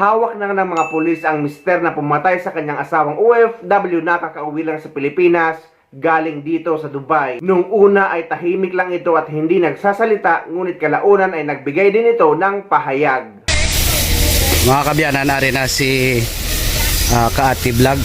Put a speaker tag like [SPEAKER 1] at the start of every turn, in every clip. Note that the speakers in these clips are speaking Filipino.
[SPEAKER 1] Hawak na ng mga pulis ang mister na pumatay sa kanyang asawang OFW na kakauwi lang sa Pilipinas galing dito sa Dubai. Nung una ay tahimik lang ito at hindi nagsasalita, ngunit kalaunan ay nagbigay din ito ng pahayag.
[SPEAKER 2] Mga kabyanan, nari na si Kaati Vlog.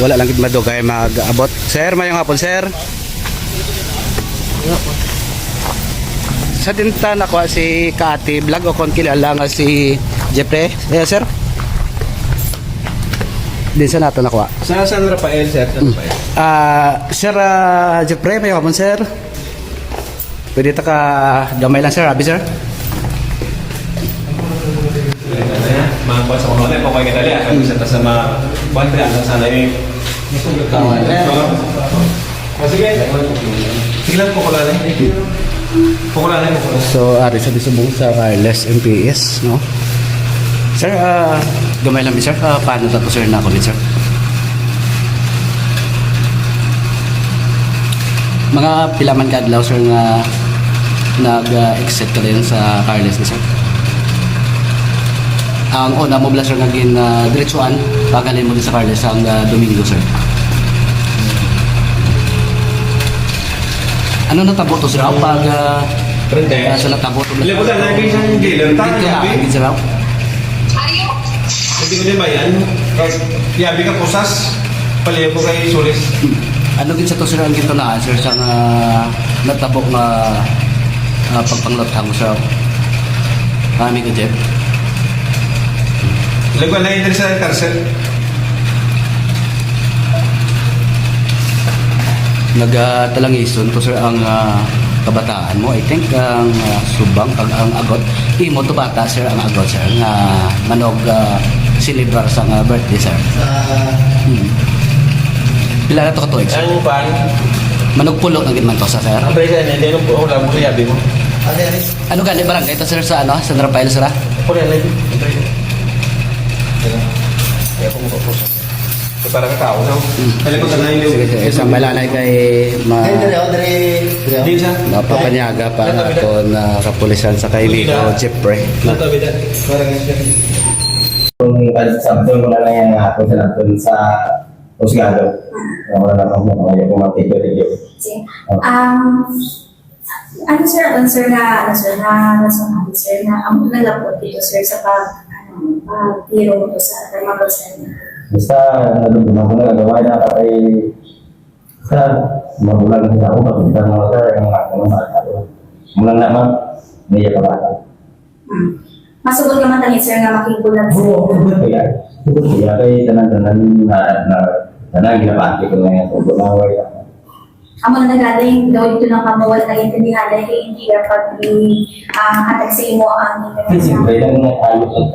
[SPEAKER 2] Wala lang madugay mag-abot. Sir, mayong hapon, sir. Sa tinta na ko si Kaati Vlog o kung kilala nga si Jeffrey. Sir? Din sa nato nakuha.
[SPEAKER 3] Sa San Rafael, sir. San Rafael.
[SPEAKER 2] Sir Jeffrey, mayong hapon, sir. Pwede ta ka gamay lang, sir. Abi, sir.
[SPEAKER 3] Mga kuha sa mga po kayo kitali. Kaya sa sa mga kuha ang sana yung kawan. Sige. Sige lang po ko lang. Pukulanay mo ko.
[SPEAKER 2] So, ari sa disubong sa wireless MPS, no? Sir, gamay lang, sir. Paano tato, sir, na ako, sir? Mga pilaman ka adlaw, sir, nga nag-exit ka din sa wireless, sir? Ang una mo bla, sir, nga diretsuan, pagalin mo din sa wireless ang Domingo, sir. Ano natabo to, sir? Pag sa natabo to,
[SPEAKER 3] Ilan po lang, lagi siyang dealer.
[SPEAKER 2] Hindi, sir.
[SPEAKER 3] Hindi ko din ba yan? Yabi ka pusas, paliyo ko kay Sulis.
[SPEAKER 2] Ano din sa to, sir, ang gintunaan, sir, sa natabok na pagpanglot mo sa kami ko, Jeff?
[SPEAKER 3] Lagwan na yun sa karsel.
[SPEAKER 2] Nagtalangison to, sir, ang kabataan mo. I think ang subang, ang agot. Imo to bata, sir, ang agot, sir, nga manog silibrar sa birthday, sir. Pila na to katuig, sir?
[SPEAKER 3] Ang pan?
[SPEAKER 2] Manog pulo ng gitman to, sir.
[SPEAKER 3] Ang present, hindi nung po, wala mo yabi mo.
[SPEAKER 2] Ano gani barangay to, sir, sa San Rafael, sir?
[SPEAKER 3] Pura na yun. Kaya po mo po sa. Para ka tao, no? Kaya ko na yun.
[SPEAKER 2] Sige, sir. Isang malanay kay mapapanyaga para ito na kapulisan sa kaibigan Jeffrey.
[SPEAKER 3] Natabidan. Parang
[SPEAKER 4] Kung sabdo mo na lang yan nga ako sa Osgado. Wala na ako mga pumatigil-tigil.
[SPEAKER 5] Ano sir, sir na ang nalapot dito sir sa pag-tiro mo sa thermal center.
[SPEAKER 4] Basta nagugumang ko na gagawa na kapay sa magulang na ako, pagpunta ng mga sir, ang mga ako. Mula naman, niya pa bata.
[SPEAKER 5] Masugod naman tayo sir nga makikulat sa
[SPEAKER 4] Oo, good ko yan. Good ko yan. Kaya tanan ginapati ko na yan. Kung gumaway ako.
[SPEAKER 5] amo na nagaling daw ito ng kamawal na intindihan kay hindi pag hatag sa imo ang
[SPEAKER 4] Siyempre lang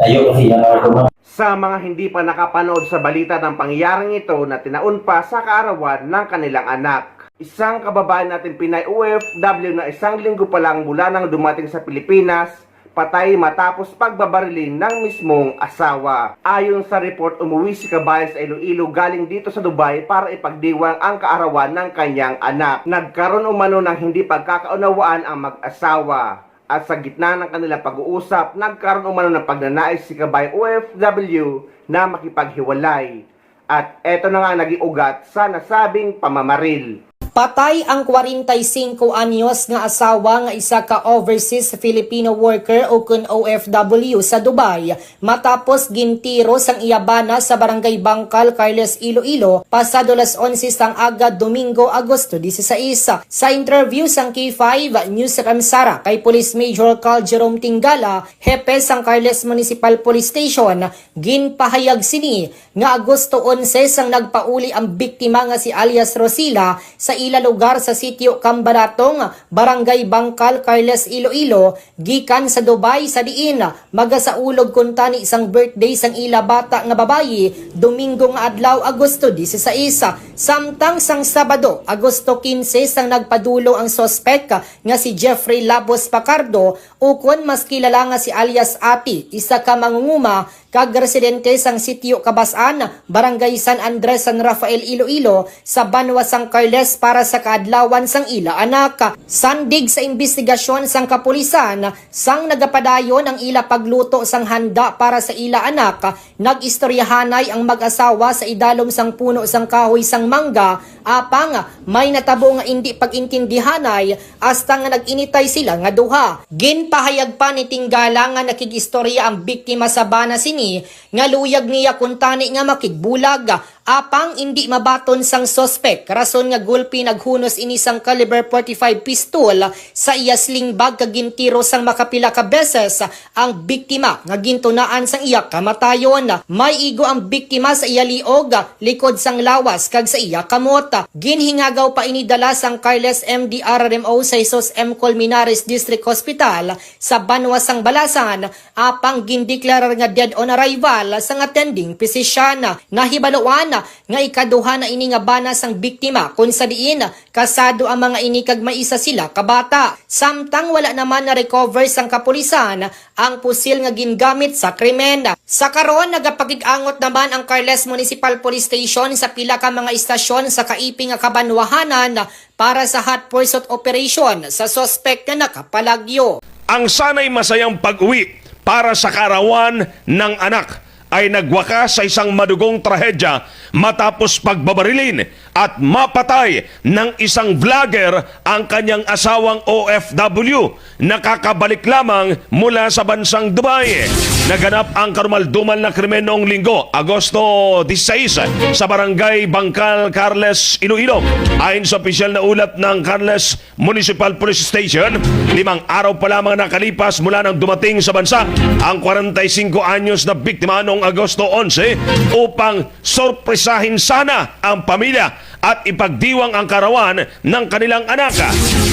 [SPEAKER 4] ayaw kasi yan ako.
[SPEAKER 1] Sa mga hindi pa nakapanood sa balita ng pangyayaring ito na tinaon pa sa kaarawan ng kanilang anak. Isang kababayan natin Pinay OFW na isang linggo pa lang mula nang dumating sa Pilipinas, patay matapos pagbabarilin ng mismong asawa. Ayon sa report, umuwi si kabayan sa Iloilo galing dito sa Dubai para ipagdiwang ang kaarawan ng kanyang anak. Nagkaroon umano ng hindi pagkakaunawaan ang mag-asawa. At sa gitna ng kanilang pag-uusap, nagkaroon umano ng pagnanais si kabayan OFW na makipaghiwalay. At eto na nga naging ugat sa nasabing pamamaril.
[SPEAKER 6] Patay ang 45 anyos nga asawa nga isa ka overseas Filipino worker o kun OFW sa Dubai matapos gintiro sang iyabana sa Barangay Bangkal, Carles, Iloilo pasado las 11 sang aga Domingo, Agosto 16. Sa interview sang K5 News Ramsara kay Police Major Carl Jerome Tingala, hepe sang Carles Municipal Police Station, ginpahayag sini nga Agosto 11 sang nagpauli ang biktima nga si alias Rosila sa ila lugar sa sitio Cambaratong, Barangay Bangkal, Carles, Iloilo, gikan sa Dubai sa diin magasaulog kuntani isang birthday sang ila bata nga babayi Domingo nga adlaw Agosto 16. Samtang sang Sabado Agosto 15 sang nagpadulo ang sospek nga si Jeffrey Labos Pacardo o kun mas kilala nga si alias Ati, isa ka mangunguma kag residente sang sitio Kabasan, Barangay San Andres, San Rafael, Iloilo sa Banwa, San Carles para sa kaadlawan sang ila anak. Sandig sa investigasyon sang kapulisan, sang nagapadayon ang ila pagluto sang handa para sa ila anak, nag-istoryahanay ang mag-asawa sa idalom sang puno sang kahoy sang mangga, apang may natabo nga hindi pagintindihanay hasta nga nag-initay sila nga duha. Ginpahayag pa ni Tinggala nga nakig-istorya ang biktima sa bana sini nga luyag niya kuntani nga makigbulag, apang hindi mabaton sang sospek rason nga gulpi naghunos ini sang caliber 45 pistol sa iya slingbag kag gintiro sang makapila ka beses ang biktima nga gintunaan sang iya kamatayon. May igo ang biktima sa iya liog, likod sang lawas kag sa iya kamot. Ginhingagaw pa inidala sang Carles MDRRMO sa Isos M. Colmenares District Hospital sa Banwa sang Balasan, apang gindeklarar nga dead on arrival sang attending physician. Nahibaluan nga ikaduha na ini nga bana sang biktima kung sa diin kasado ang mga ini kag maisa sila kabata. Samtang wala naman na recover sang kapulisan ang pusil nga gingamit sa krimen. Sa karon nagapakig-angot naman ang Carles Municipal Police Station sa pila ka mga istasyon sa kaiping nga kabanwahanan para sa hot pursuit operation sa sospek na nakapalagyo.
[SPEAKER 7] Ang sanay masayang pag-uwi para sa kaarawan ng anak ay nagwakas sa isang madugong trahedya matapos pagbabarilin at mapatay ng isang vlogger ang kanyang asawang OFW. Nakakabalik lamang mula sa bansang Dubai. Naganap ang karumaldumal na krimen noong linggo, Agosto 16, sa barangay Bangkal, Carles, Iloilo. Ayon sa opisyal na ulat ng Carles Municipal Police Station, 5 araw pa lamang nakalipas mula nang dumating sa bansa ang 45 anyos na biktima noong Agosto 11 upang sorpresahin sana ang pamilya at ipagdiwang ang karawan ng kanilang anak.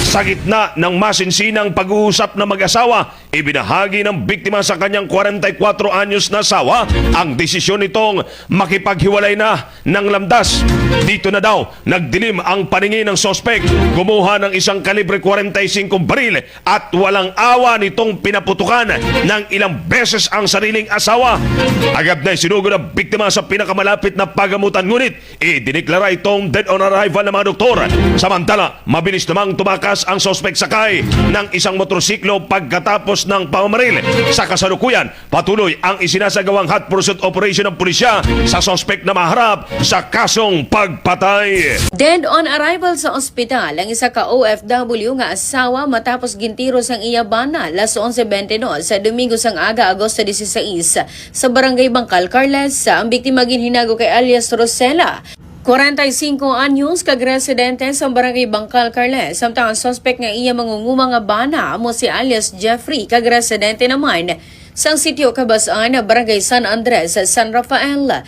[SPEAKER 7] Sa gitna ng masinsinang pag-uusap ng mag-asawa, ibinahagi ng biktima sa kanyang 44 anyos na asawa ang desisyon nitong makipaghiwalay na ng lamdas. Dito na daw nagdilim ang paningin ng sospek, gumuha ng isang kalibre 45 baril at walang awa nitong pinaputukan ng ilang beses ang sariling asawa. Agad na sinugod ang biktima sa pinakamalapit na pagamutan, ngunit idineklara itong dead on arrival ng mga doktor. Samantala, mabilis namang tumakas ang sospek sakay ng isang motorsiklo pagkatapos ng pamamaril. Sa kasalukuyan, patuloy ang isinasagawang hot pursuit operation ng pulisya sa sospek na maharap sa kasong pagpatay.
[SPEAKER 8] Dead on arrival sa ospital ang isa ka OFW nga asawa matapos gintiros ang iya bana las 11:22 sa Domingo sang aga, Agosto 16 sa Barangay Bangkal, Carles. Ang biktima ginhinago kay alias Rosela, 45 anyos, kag residente sa Barangay Bangkal, Carles. Samtang ang suspect nga iya mangunguma nga bana amo si alias Jeffrey, kag residente naman sang sitio Kabasan, Barangay San Andres, San Rafael.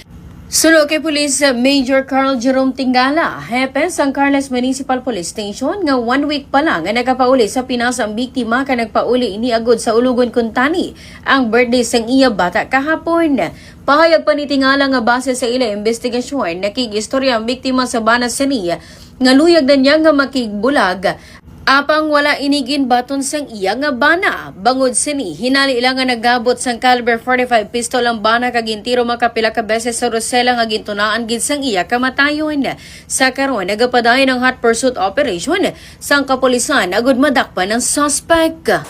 [SPEAKER 8] Suno kay Police Major Carl Jerome Tinggala, hepe sang Carles Municipal Police Station, nga 1 week pa lang nga nagapauli sa Pinas ang biktima ka nagpauli iniagod sa Ulugon, Kuntani ang birthday sang iya bata kahapon. Pahayag pa ni Tinggala nga base sa ila investigasyon, nakig-istorya ang biktima sa Banas Sani nga luyag na niya nga makigbulag apang wala inigin baton sang iya nga bana. Bangod sini, hinali ilang nga nagabot sang caliber 45 pistol ang bana kag gintiro makapila ka beses sa Rosela nga gintunaan gid sang iya kamatayon. Sa karon nagapadayon ng hot pursuit operation sang kapulisan agud madakpan ng suspect.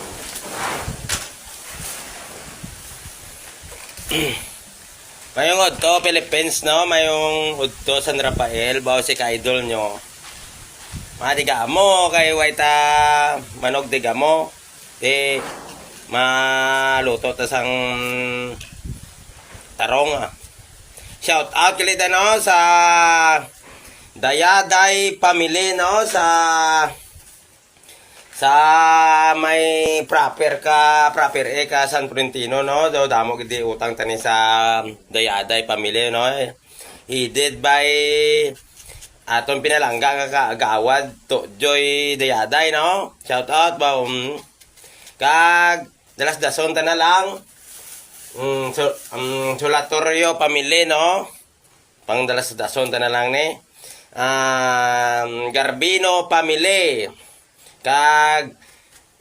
[SPEAKER 9] Mayong udto Philippines, no? Mayong udto San Rafael, bawo si ka-idol nyo. Madiga mo kay waita manog diga mo. Maluto ta sang tarong. Shout out kilita, no, sa Dayaday family, no, sa may proper ka San Florentino, no, do damo gidi utang tani sa Dayaday family, no. He did by atong pinalangga nga kaagawad to Joy Dayaday, no. Shout out ba kag dalas dason ta na lang. Solatorio family, no. Pang dalas dason ta na lang ni. Garbino family. Kag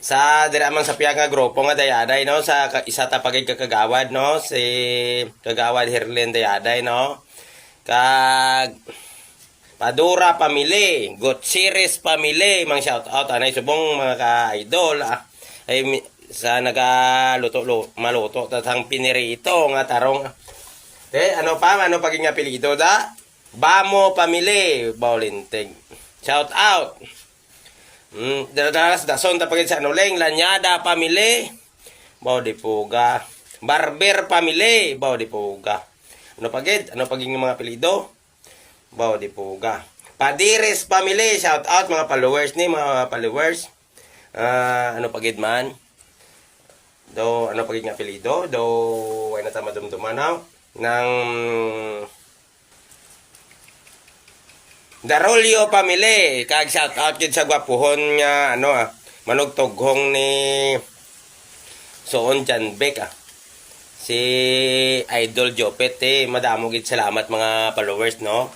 [SPEAKER 9] sa diraman sa piya nga grupo nga dayaday no sa isa ta pagay kagawad no si kagawad Herlin dayaday no kag Padura Family, Good Series Family, mga shout out anay subong mga ka-idol ay sa maluto tatang pinirito nga tarong ano paging apelyido da Bamo Family, Baulintig, shout out. Daras dason ta pagid sa Nuleng, Lanyada Family, Baudipuga, Barber Family, Baudipuga. Ano paging mga apelyido? Baudipuga. Padires Family, shout out mga followers ni mga followers. Ano pagid man? Do ano pagid nga apelyido? Do way na ta madumduman ng Darolio Family, kag shout out gid sa gwapuhon nga manugtughong ni Soon Janbek si Idol Jopet madamo gid salamat mga followers no.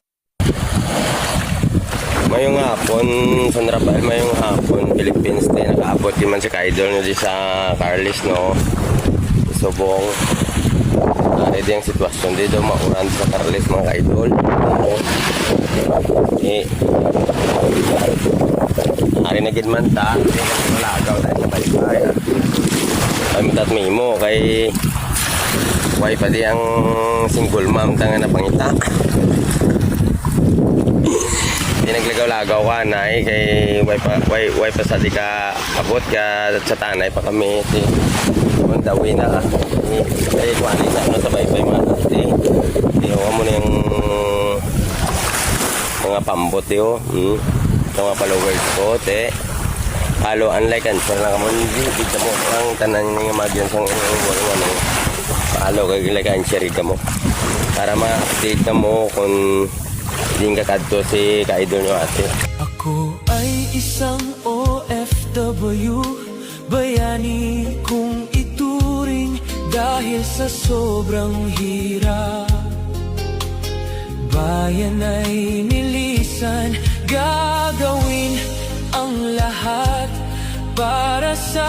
[SPEAKER 9] Mayong hapon San Rafael, mayong hapon Philippines nakaabot din man si Idol nyo di sa Carlis no. Subong ready ang sitwasyon dito mauran sa Carlis mga Idol. Hari na gid man ta malagaw tayo sa baybay ay matat mimo kay way pa di ang single mom tanga na pangita. Pinaglagaw-lagaw ka na kay way pa sa di ka abot ka sa tanay pa kami dawi na kay kuwani na sa baybay mga ihawa mo na yung mga pambot ito mga followers ko follow and like and share na ka mo dito mo ang tanan nga magyan sa follow kay like and share ka mo para ma-update ka mo kung hindi ka kadto si ka-idol nyo ate.
[SPEAKER 10] Ako ay isang OFW, bayani kung ituring dahil sa sobrang hirap. Bayan ay nilisan, gagawin ang lahat para sa